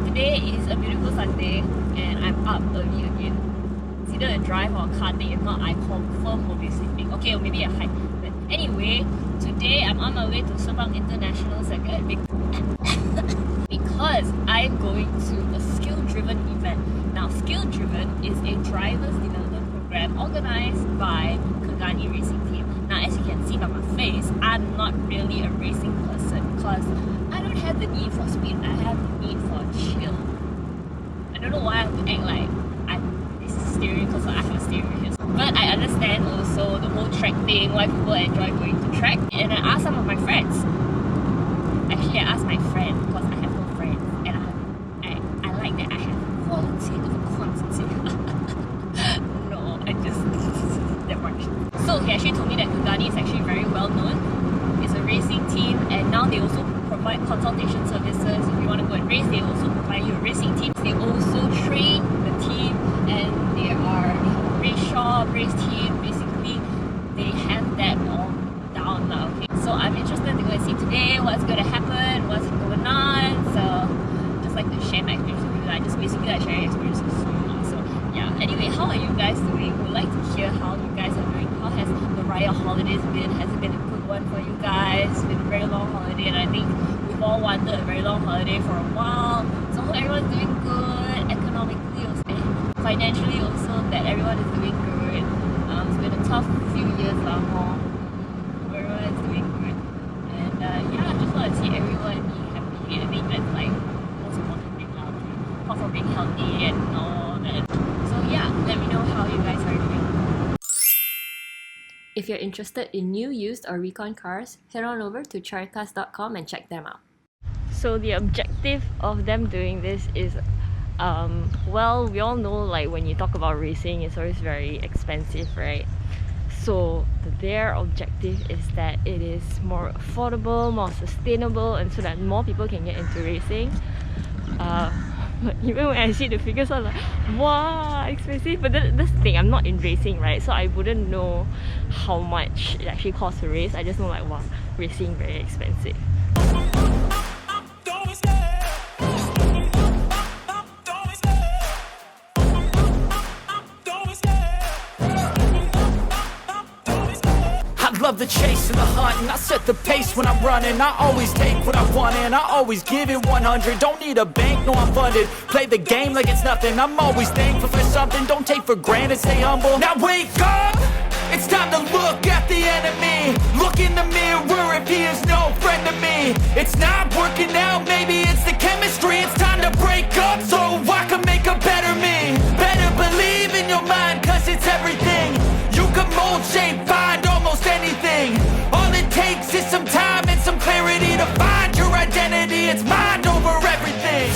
today is a beautiful Sunday and I'm up early again. It's either a drive or a car day. If not, I confirm will be sleeping. Okay, or maybe a hike. But anyway, today I'm on my way to Sepang International Circuit because I'm going to a skill-driven event. Now, skill-driven is a driver's development program organized by Kegani Racing Team. Now, as you can see by my face, I'm not really a racing person because I don't have the need for speed. I have the need for chill. I don't know why I have to act like this is steering because I have a steering wheel. But I understand also the whole track thing, why people enjoy going to track. And I asked some of my friends. Actually, I asked my friend because I have no friends, and I like that I have quality over quantity. No, I just that much. So he actually told me that Kegani is actually very well known. It's a racing team, and now they also provide consultation services. If you want to go and race, they also provide you a racing team. They also train the team, and they have a race shop, race team. Basically, they have that all down now. Okay, so I'm interested to go and see today what's going to happen, what's going on. So just like to share my experience with you. I just basically like sharing experiences with you. So yeah. Anyway, how are you guys doing? Would like to hear how you guys are doing. How has the Raya holidays been? Has it been a good one for you guys? It's been a very long holiday, and I think we've all wanted a very long holiday for a while. So I hope everyone's doing good economically, also, financially also, that everyone is doing good. It's been a tough few years now. Everyone is doing good, and yeah, I just want to see everyone be happy. I think that's like the most important thing now, apart from being healthy and all that. So yeah, let me know how you guys are doing. If you're interested in new, used, or recon cars, head on over to charcars.com and check them out. So the objective of them doing this is, well, we all know like when you talk about racing, it's always very expensive, right? So their objective is that it is more affordable, more sustainable, and so that more people can get into racing. But even when I see the figures, I'm like, wow, expensive. But that's the thing, I'm not in racing, right? So I wouldn't know how much it actually costs to race. I just know like, wow, racing very expensive. Love the chase and the hunt, and I set the pace when I'm running. I always take what I want and I always give it 100. Don't need a bank, no, I'm funded. Play the game like it's nothing. I'm always thankful for something. Don't take for granted, stay humble. Now wake up, it's time to look at the enemy. Look in the mirror if he is no friend to me. It's not working out, maybe it's the chemistry. It's time to break up so I can make a better me. Better believe in your mind, cause it's everything. You can mold, shape, find almost anything. All it takes is some time and some clarity to find your identity. It's mind over everything.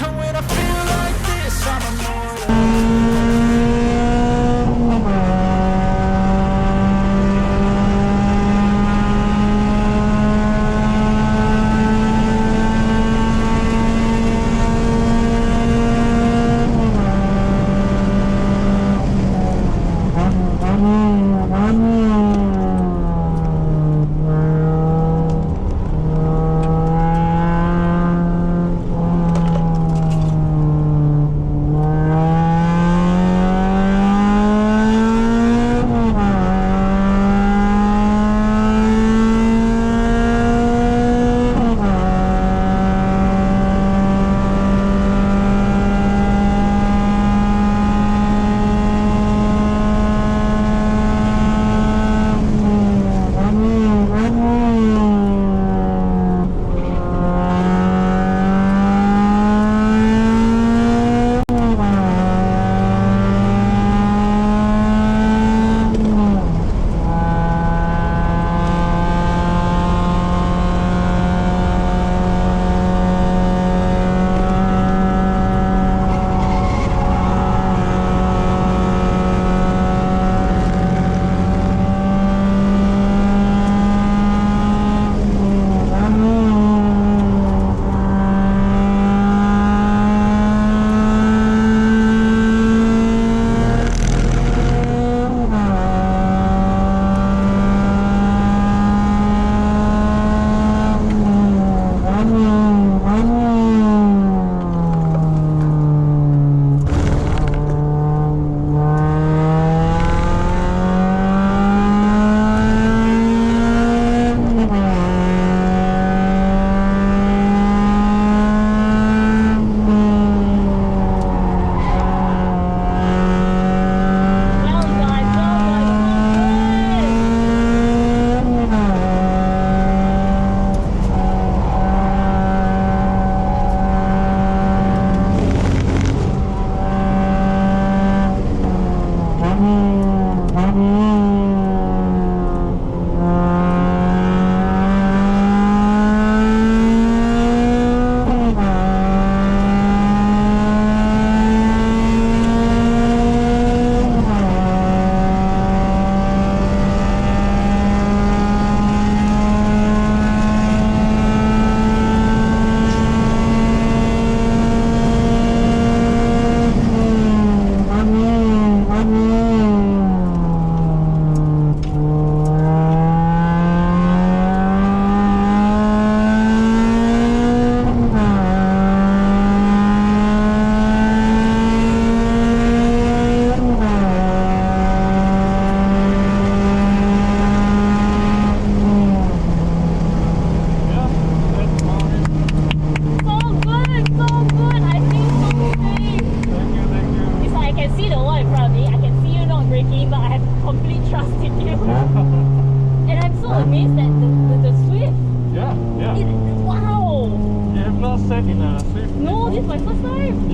And when I feel like this, I'm immortal.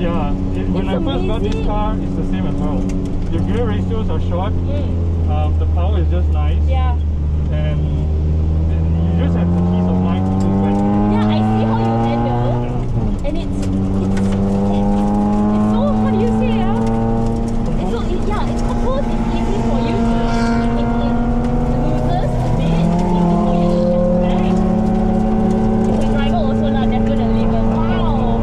Yeah, when I first got this car, it's the same as well. Your gear ratios are short, the power is just nice, and you just have the peace of mind to move back. Yeah, I see how you handle, and it's so, how do you say, it's so, it's composed, it's easy for you to, it loses a bit, it's easy for you to get back. As a driver also lah, definitely, but wow!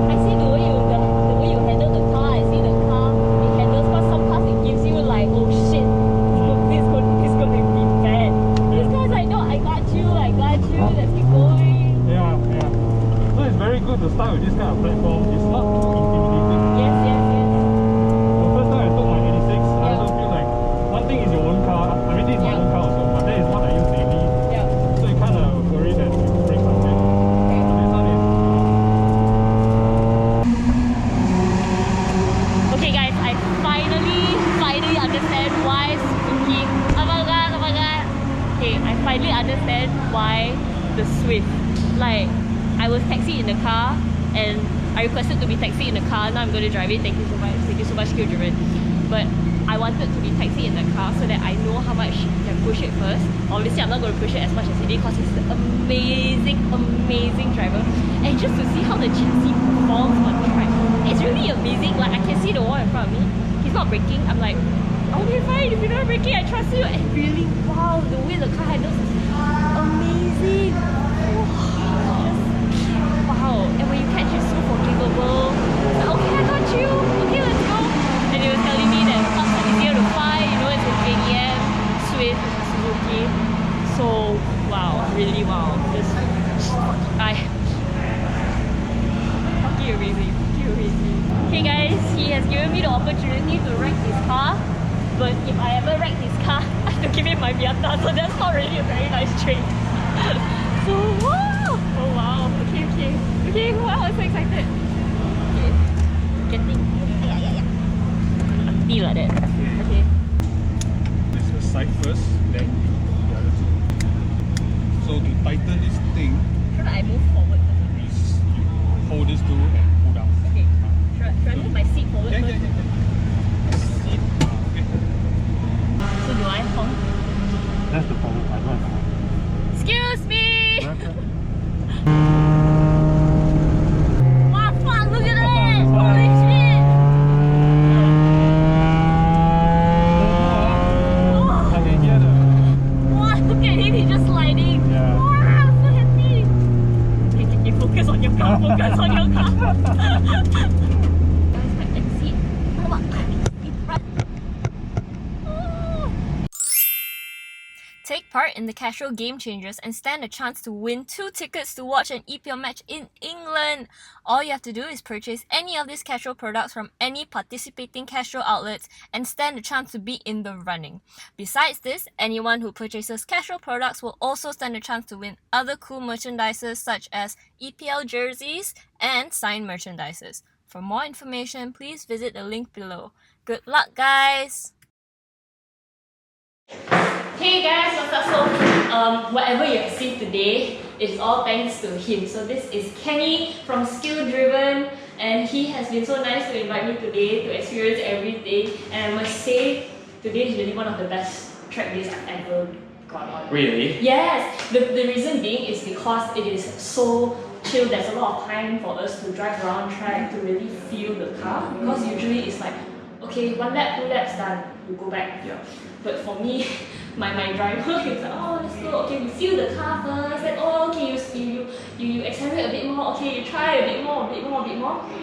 I see the way you handle the car, I see the car, it handles, but some cars it gives you like, oh shit, this is going to be bad. This car's like, no, I got you, let's keep going. Yeah. So it's very good to start with this kind of platform. It's not too intimidating. Yes. The first time I took my 86, I also feel like one thing is your own car. I mean, this is my own car also, but that is what I use daily. So you kind of worry that you break something. So this one is... Okay guys, I finally understand why Suzuki. Oh my god. Okay, I finally understand why the Swift. Like, I was taxied in the car and I requested to be taxied in the car. Now I'm going to drive it. Thank you so much, Skilldrvn. But I wanted to be taxied in the car so that I know how much you can push it first. Obviously, I'm not going to push it as much as he did because he's an amazing driver. And just to see how the chassis performs on track, it's really amazing. Like, I can see the wall in front of me. He's not braking. I'm like, okay, fine. If you're not braking, I trust you. And really, wow, the way the car handles is amazing. Wow. And when you catch it, so forgivable. Like, okay, I got you. Okay, let's go. And he was telling me that clubs are easier to find. You know, it's a KEM, Swift, Suzuki. So, wow, really wow. Fucking amazing. Okay guys, he has given me the opportunity to wreck his car. But if I ever wreck his car, I have to give him my Miata, so that's not really a very nice trade. So, wow! Oh wow, okay, wow, I'm so excited. Okay, getting, auntie like that. Okay. This is the side first, then the other two. So to tighten this thing, Should I move forward first? you hold this two and pull down. Okay. Should I move my seat forward first? Seat, okay. So do I honk? That's the problem, I don't have Excuse me! to. Wow, fuck, look at that! Holy shit! I can hear the... Wow, look at him, he's just sliding. Yeah. Wow, so happy. Okay, focus on your car, Guys, my exit. Take part in the Casual Game Changers and stand a chance to win 2 tickets to watch an EPL match in England. All you have to do is purchase any of these casual products from any participating casual outlets and stand a chance to be in the running. Besides this, anyone who purchases casual products will also stand a chance to win other cool merchandises such as EPL jerseys and signed merchandises. For more information, please visit the link below. Good luck, guys! Hey guys, what's up? So, whatever you have seen today is all thanks to him. So this is Kenny from Skilldrvn, and he has been so nice to invite me today to experience everything. And I must say, today is really one of the best track days I've ever gone on. Really? Yes. The reason being is because it is so chill. There's a lot of time for us to drive around track to really feel the car. Because usually it's like, okay, 1 lap, 2 laps done, you go back. Yeah. But for me, my driver is like, oh, let's go, okay, we feel the car first, then oh, okay, you accelerate a bit more, okay, you try a bit more.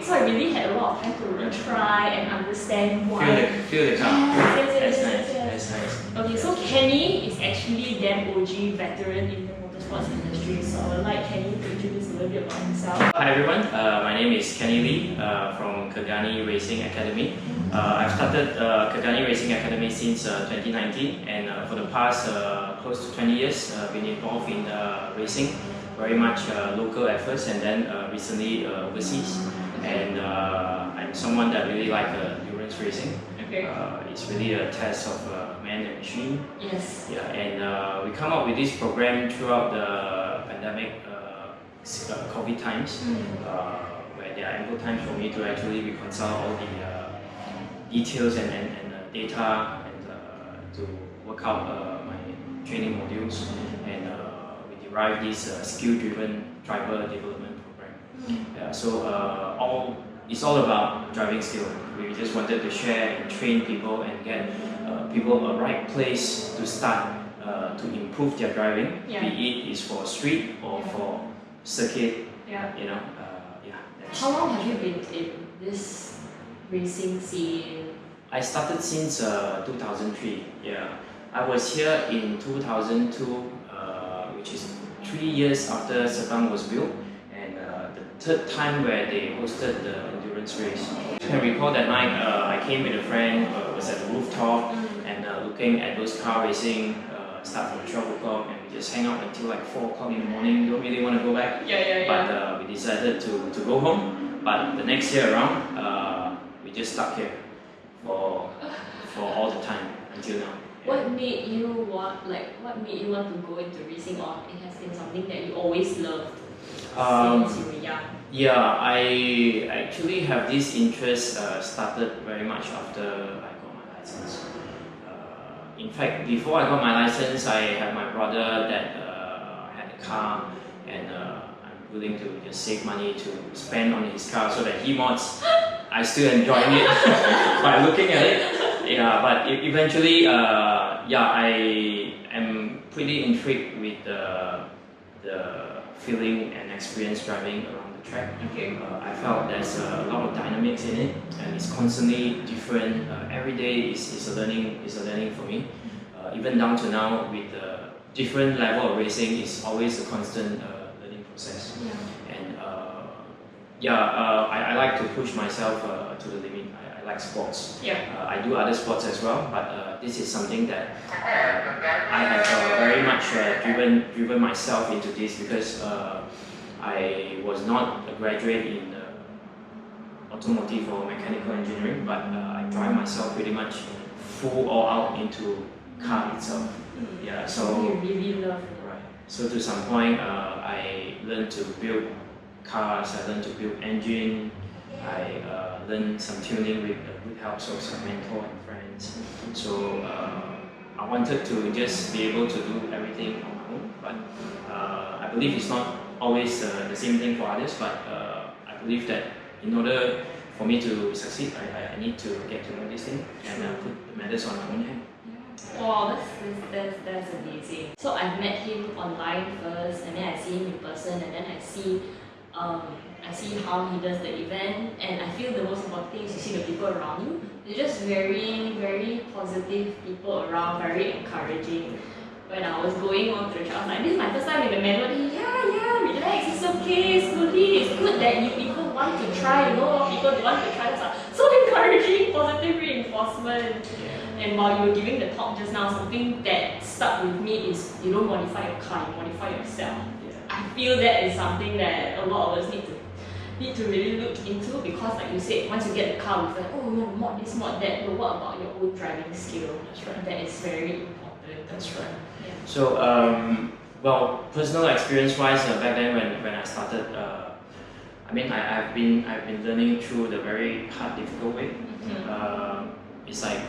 So I really had a lot of time to really try and understand why. Feel the car. Yes. That's nice. Okay, so Kenny is actually damn OG veteran in the motorsports industry, so I would like Kenny to introduce a little bit about himself. Hi everyone, my name is Kenny Lee from Kegani Racing Academy. I've started Kegani Racing Academy since 2019, and for the past close to 20 years, been involved in racing, very much local at first, and then recently overseas. And I'm someone that really like endurance racing. Okay. It's really a test of man and machine. Yes. Yeah, and we come up with this program throughout the pandemic, COVID times, where there ample time for me to actually reconcile all the details and data and to work out my training modules, and we derived this skill-driven driver development program. It's all about driving skill. We just wanted to share and train people and get people a right place to start to improve their driving, be it is for street or for circuit. How long have you been in this racing scene? I started since 2003. I was here in 2002, which is 3 years after Sepang was built, and the third time where they hosted the endurance race. I can recall that night I came with a friend, was at the rooftop, and looking at those car racing start from 12 o'clock, and we just hang out until like 4 o'clock in the morning. Don't really want to go back, but we decided to go home. But the next year around, we just stuck here for all the time until now. What made you want to go into racing, or it has been something that you always loved since you were young? I actually have this interest started very much after I got my license. In fact, before I got my license, I had my brother that had a car, and I'm willing to just save money to spend on his car so that he mods. I still enjoying it by looking at it. But eventually, I am pretty intrigued with the feeling and experience driving around the track. I felt there's a lot of dynamics in it, and it's constantly different. Every day is a learning for me. Even down to now, with the different level of racing, is always a constant learning process. And I like to push myself to the limit. I like sports. I do other sports as well, but this is something that I have very much driven myself into this, because I was not a graduate in automotive or mechanical engineering, but I drive myself pretty much full all out into car itself. So you really love it. Right. So to some point, I learned to build cars. I learned to build engine. I learned some tuning with the good help of some mentor and friends. So I wanted to just be able to do everything on my own, but I believe it's not always the same thing for others, but I believe that in order for me to succeed, I need to get to know this thing and put the matters on my own hand. Wow, that's amazing. So I've met him online first, and then I see him in person, and then I see how he does the event, and I feel the most important thing is you see the people around you. They're just very, very positive people around, very encouraging. When I was going on to the track, I was like, this is my first time in the manual. Relax, it's okay, slowly. It's good that you people want to try, people want to try stuff. So encouraging, positive reinforcement. And while you were giving the talk just now, something that stuck with me is you don't modify your car, you modify yourself. I feel that is something that a lot of us need to really look into, because like you said, once you get the car, we feel like, oh, you mod this, mod that, but what about your own driving skill? That's right. That is very important. That's right. So, personal experience-wise, back then when I started, I've been learning through the very hard, difficult way. It's like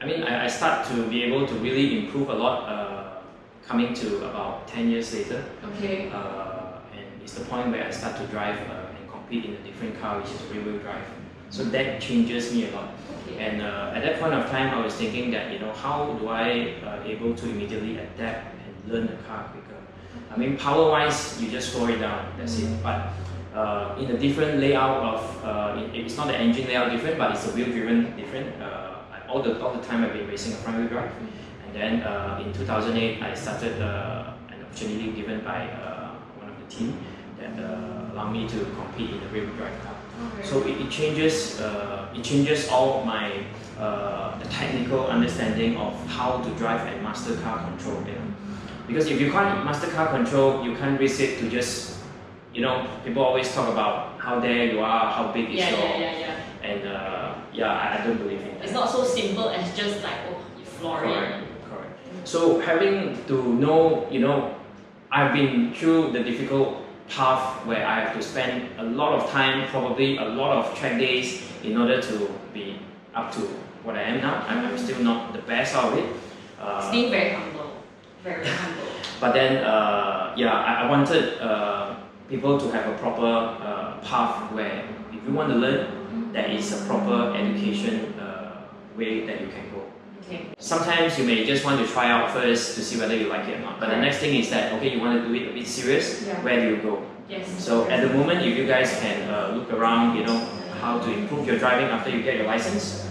I start to be able to really improve a lot coming to about 10 years later. And it's the point where I start to drive and compete in a different car, which is rear-wheel drive. So that changes me a lot. And at that point of time, I was thinking that, how do I able to immediately adapt and learn the car quicker? Power-wise, you just slow it down, that's it. But in a different layout of, it's not the engine layout different, but it's the wheel-driven different. All the time I've been racing a front-wheel drive. And then in 2008, I started an opportunity given by one of the team that allowed me to compete in the rear-wheel drive car. So it changes all my the technical understanding of how to drive and master car control. Because if you can't master car control, you can't race it to just, people always talk about how there you are, how big is your, and I don't believe in that. It's not so simple as just like, you floor it. Correct. So having to know, I've been through the difficult path where I have to spend a lot of time, probably a lot of track days in order to be up to what I am now. I'm still not the best out of it. Still very humble. Very humble. But then, I wanted people to have a proper path where if you want to learn, there is a proper education way that you can go. Okay. Sometimes you may just want to try out first to see whether you like it or not. But the next thing is that, okay, you want to do it a bit serious, where do you go? Yes. So at the moment, if you guys can look around, how to improve your driving after you get your license,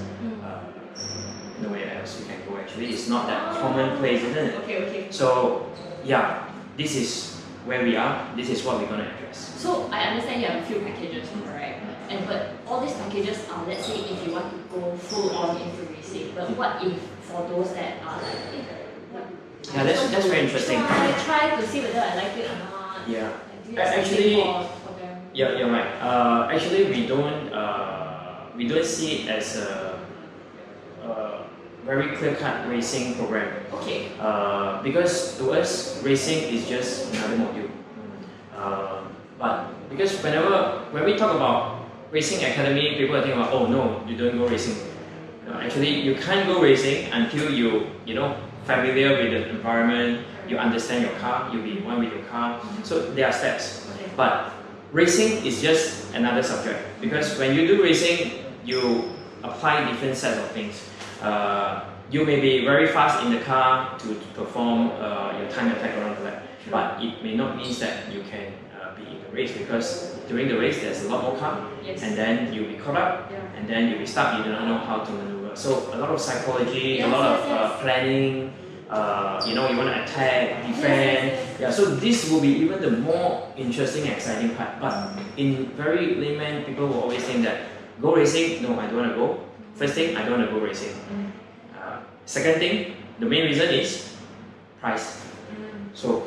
nowhere else you can go actually. It's not that commonplace, isn't it? Okay. So yeah, this is where we are. This is what we're going to address. So I understand you have a few packages, right? But all these packages are, let's say, if you want to go full on into racing. But what if for those that are like, yeah, that's very interesting. Try to see whether I like it or not. Yeah. Like, actually, for them? Yeah, you're right. Actually, we don't see it as a very clear-cut racing program. Okay. Because to us, racing is just another module. But because when we talk about racing academy, people are thinking about, oh no, you don't go racing. Actually, you can't go racing until you familiar with the environment, you understand your car, you be one with your car. So there are steps. But racing is just another subject, because when you do racing, you apply different sets of things. You may be very fast in the car to perform your time attack around the lap, but it may not mean that you can be in the race, because during the race there's a lot more car, and then you'll be caught up, and then you'll be stuck, you do not know how to maneuver. So a lot of psychology, a lot of planning, you want to attack, defend. Yeah, so this will be even the more interesting, exciting part. But in very layman, people will always think that go racing, no, I don't want to go. First thing, I don't want to go racing. Second thing, the main reason is price. So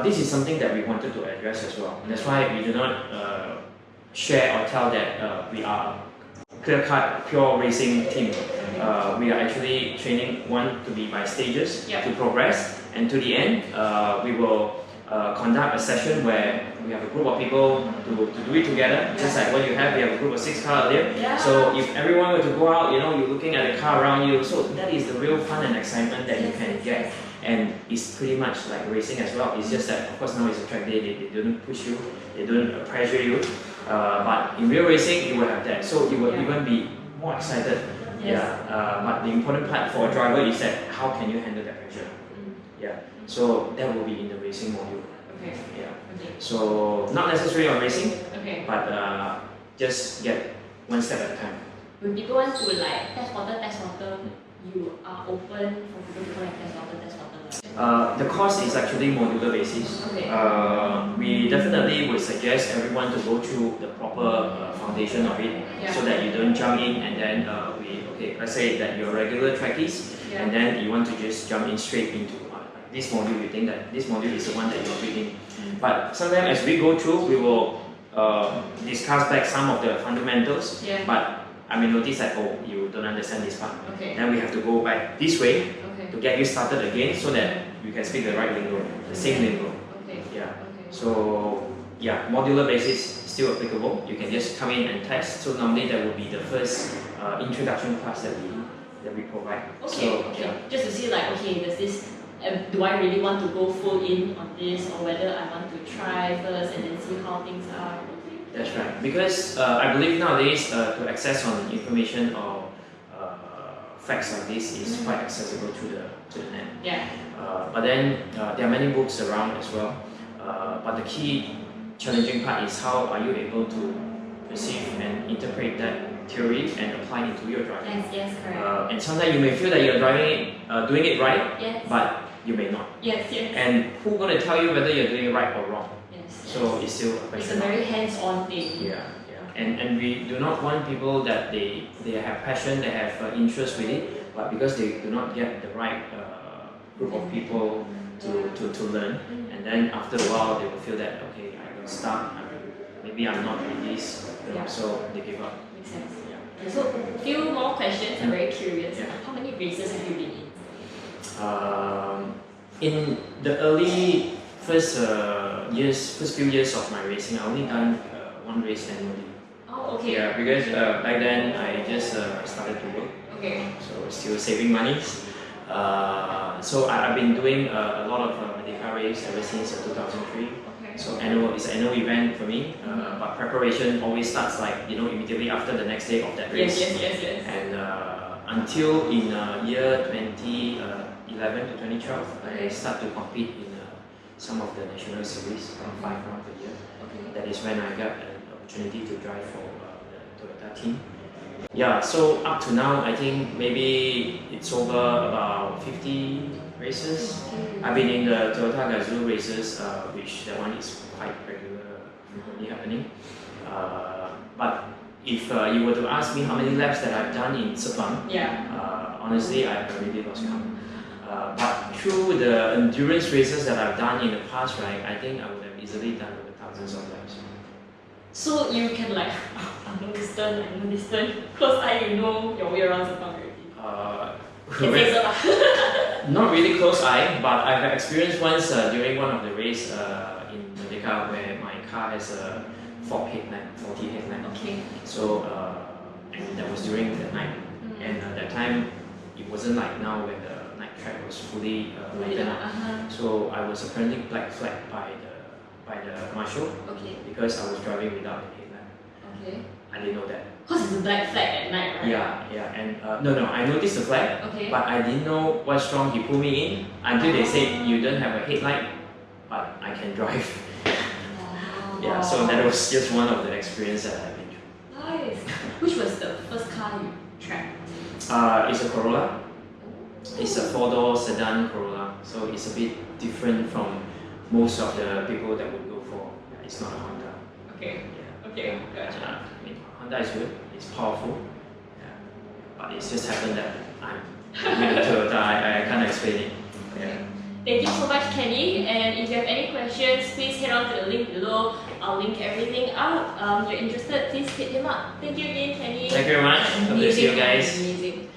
this is something that we wanted to address as well. That's why we do not share or tell that we are a clear-cut, pure racing team. We are actually training one to be by stages to progress, and to the end, we will conduct a session where we have a group of people to do it together. Just like what you have, we have a group of 6 cars earlier. So if everyone were to go out, you're looking at the car around you. So that is the real fun and excitement that you can get. And it's pretty much like racing as well. It's just that, of course, now it's a track day. They don't push you, they don't pressure you. But in real racing, you will have that. So you will even be more excited. But the important part for a driver is that how can you handle that pressure? So that will be in the racing module. So not necessarily on racing, but just get one step at a time. When people want to like test water, you are open for people to go and test water. The course is actually modular basis. We definitely would suggest everyone to go through the proper foundation of it, so that you don't jump in and then let's say that you're regular trackies, and then you want to just jump in straight into this module. You think that this module is the one that you're reading. But sometimes as we go through, we will discuss back some of the fundamentals, but I may notice that, oh, you don't understand this part. Then we have to go back this way to get you started again, so that you can speak the right lingo, the same lingo. So modular basis still applicable. You can just come in and test. So normally that will be the first introduction class that we provide. Just to see like, does this, do I really want to go full in on this, or whether I want to try first and then see how things are. That's right. Because I believe nowadays to access on information or facts like this is quite accessible to the net. But then there are many books around as well. But the key challenging part is how are you able to perceive and interpret that theory and apply it to your driving. Yes, correct. And sometimes you may feel that you're doing it right, but you may not. And who's going to tell you whether you're doing it right or wrong? So it's still a question. It's a very hands-on thing. And we do not want people that they have passion, they have interest with it, but because they do not get the right group of people to learn, and then after a while they will feel that, okay, I got stuck, maybe I'm not with this, so they give up. Makes sense. So a few more questions. I'm very curious. How many races have you been in? In the early first first few years of my racing, I only done one race annually. Oh, okay. Yeah, because back then I just started to work. Okay. So still saving money. So I've been doing a lot of Merdeka race ever since 2003. Okay. So it's an annual event for me. But preparation always starts immediately after the next day of that race. Yes. And until in year 2011 to 2012, I start to compete in some of the national series, around 5 rounds a year. Okay. That is when I got an opportunity to drive for the Toyota team. Yeah, so up to now, I think maybe it's over about 50 races. I've been in the Toyota Gazoo races, which that one is quite frequently happening. But if you were to ask me how many laps that I've done in Sepang, honestly, I really lost count. But through the endurance races that I've done in the past, right, I think I would have easily done over thousands of laps. So you can like, I know distance, close eye, you know your way around Sepang already. Can say so lah. Not really close eye, but I have experienced once during one of the race in Merdeka where my car has a faulty headlamp. Okay. So, and that was during the night. And that time, it wasn't like now when the night track was fully lighted up. So I was apparently black flagged by the marshal because I was driving without a headlamp. Okay. I didn't know that. Because it's a black flag at night, right? Yeah, and no, I noticed the flag, but I didn't know what's wrong. He pulled me in until they said you don't have a headlight, but I can drive. Yeah, so that was just one of the experiences that I've been through. Nice. Which was the first car you tracked? It's a Corolla. It's a 4-door sedan Corolla, so it's a bit different from most of the people that would go for. It's not a Honda. Okay. Yeah. Okay, gotcha. I mean, Honda is good. It's powerful. Yeah. But it's just happened that I'm with a Toyota. I can't explain it. Yeah. Thank you so much, Kenny. And if you have any questions, please head on to the link below. I'll link everything out. If you're interested, please hit him up. Thank you again, Kenny. Thank you very much. Hope to see you guys. Amazing.